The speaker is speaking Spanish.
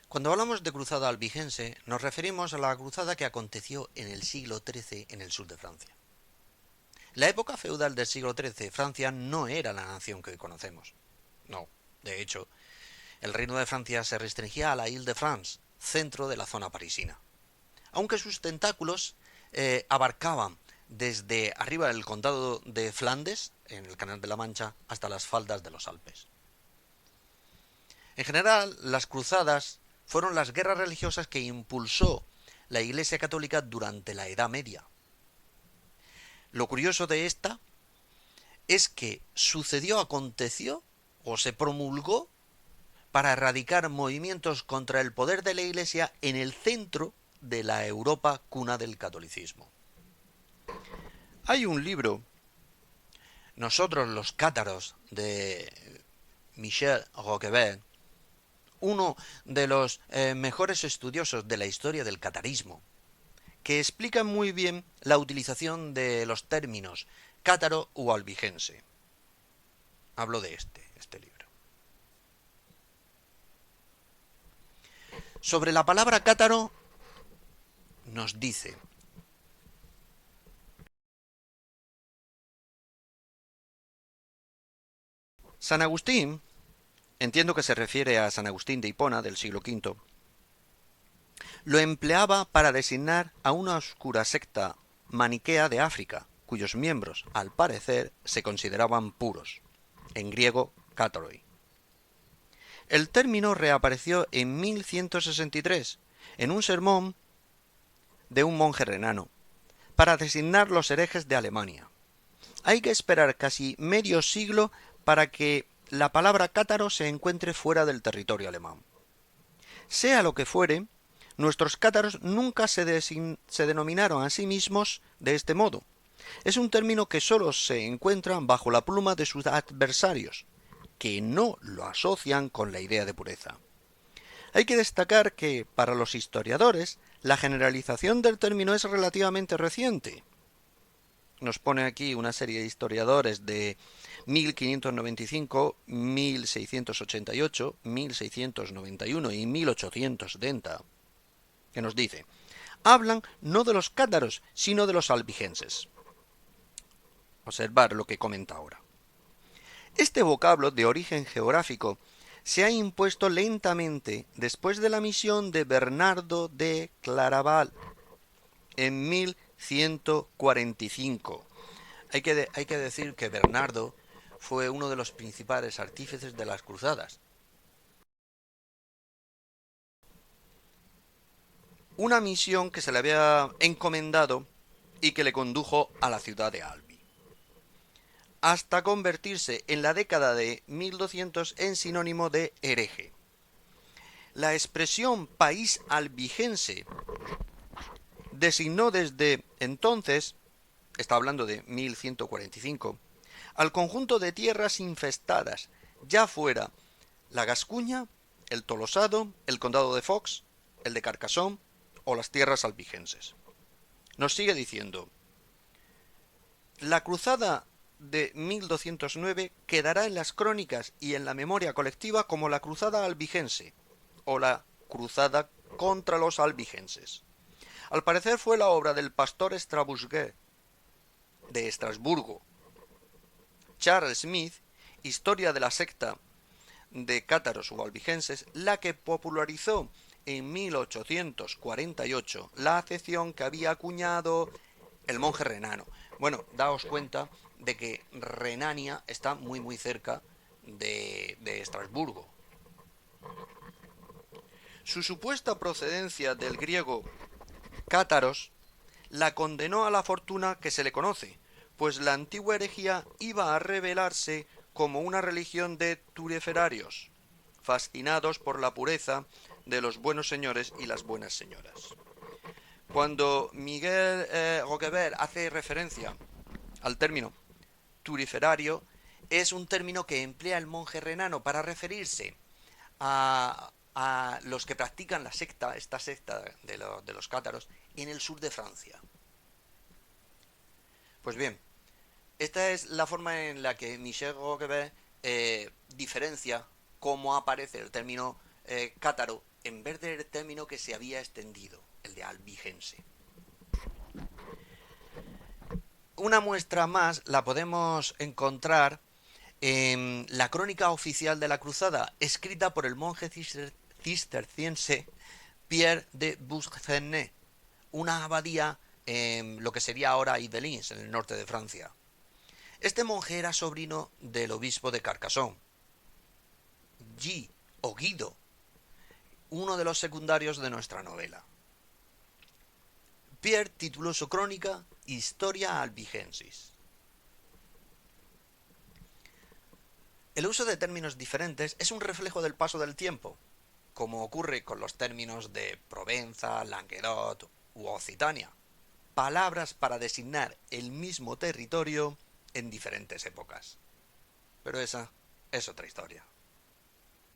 Cuando hablamos de cruzada albigense, nos referimos a la cruzada que aconteció en el siglo XIII en el sur de Francia. En la época feudal del siglo XIII, Francia no era la nación que hoy conocemos. No, de hecho, el reino de Francia se restringía a la Île-de-France, centro de la zona parisina, aunque sus tentáculos abarcaban desde arriba del condado de Flandes, en el Canal de la Mancha, hasta las faldas de los Alpes. En general, las cruzadas fueron las guerras religiosas que impulsó la Iglesia Católica durante la Edad Media. Lo curioso de esta es que aconteció o se promulgó para erradicar movimientos contra el poder de la Iglesia en el centro de la Europa cuna del catolicismo. Hay un libro, Nosotros los cátaros, de Michel Roquebert, uno de los mejores estudiosos de la historia del catarismo, que explica muy bien la utilización de los términos cátaro o albigense. Hablo de este libro. Sobre la palabra cátaro nos dice: San Agustín, entiendo que se refiere a San Agustín de Hipona del siglo V, lo empleaba para designar a una oscura secta maniquea de África, cuyos miembros, al parecer, se consideraban puros, en griego kátoi. El término reapareció en 1163, en un sermón de un monje renano, para designar los herejes de Alemania. Hay que esperar casi medio siglo para que la palabra cátaro se encuentre fuera del territorio alemán. Sea lo que fuere, nuestros cátaros nunca se denominaron a sí mismos de este modo. Es un término que sólo se encuentra bajo la pluma de sus adversarios, que no lo asocian con la idea de pureza. Hay que destacar que, para los historiadores, la generalización del término es relativamente reciente. Nos pone aquí una serie de historiadores de 1595, 1688, 1691 y 1870, que nos dice: hablan no de los cátaros, sino de los albigenses. Observar lo que comenta ahora. Este vocablo de origen geográfico se ha impuesto lentamente después de la misión de Bernardo de Claraval en 1145. Hay que decir que Bernardo fue uno de los principales artífices de las cruzadas. Una misión que se le había encomendado y que le condujo a la ciudad de Albi, hasta convertirse en la década de 1200 en sinónimo de hereje. La expresión país albigense designó desde entonces, está hablando de 1145, al conjunto de tierras infestadas, ya fuera la Gascuña, el Tolosado, el condado de Fox, el de Carcassonne o las tierras albigenses. Nos sigue diciendo: la cruzada de 1209 quedará en las crónicas y en la memoria colectiva como la cruzada albigense o la cruzada contra los albigenses. Al parecer fue la obra del pastor Estrabusguet de Estrasburgo. Charles Smith, Historia de la secta de cátaros o albigenses, la que popularizó en 1848 la acepción que había acuñado el monje renano. Bueno, daos cuenta de que Renania está muy cerca de Estrasburgo. Su supuesta procedencia del griego cátaros la condenó a la fortuna que se le conoce, pues la antigua herejía iba a revelarse como una religión de tureferarios, fascinados por la pureza de los buenos señores y las buenas señoras. Cuando Miguel Roquebert hace referencia al término turiferario, es un término que emplea el monje renano para referirse a los que practican esta secta de los cátaros, en el sur de Francia. Pues bien, esta es la forma en la que Michel Roquebert diferencia cómo aparece el término cátaro en vez del término que se había extendido, el de albigense. Una muestra más la podemos encontrar en la crónica oficial de la cruzada, escrita por el monje cisterciense Pierre de Bourgogne, una abadía en lo que sería ahora Yvelines, en el norte de Francia. Este monje era sobrino del obispo de Carcassonne, Guy o Guido, uno de los secundarios de nuestra novela. Pierre tituló su crónica Historia Albigensis. El uso de términos diferentes es un reflejo del paso del tiempo, como ocurre con los términos de Provenza, Languedoc u Occitania, palabras para designar el mismo territorio en diferentes épocas. Pero esa es otra historia.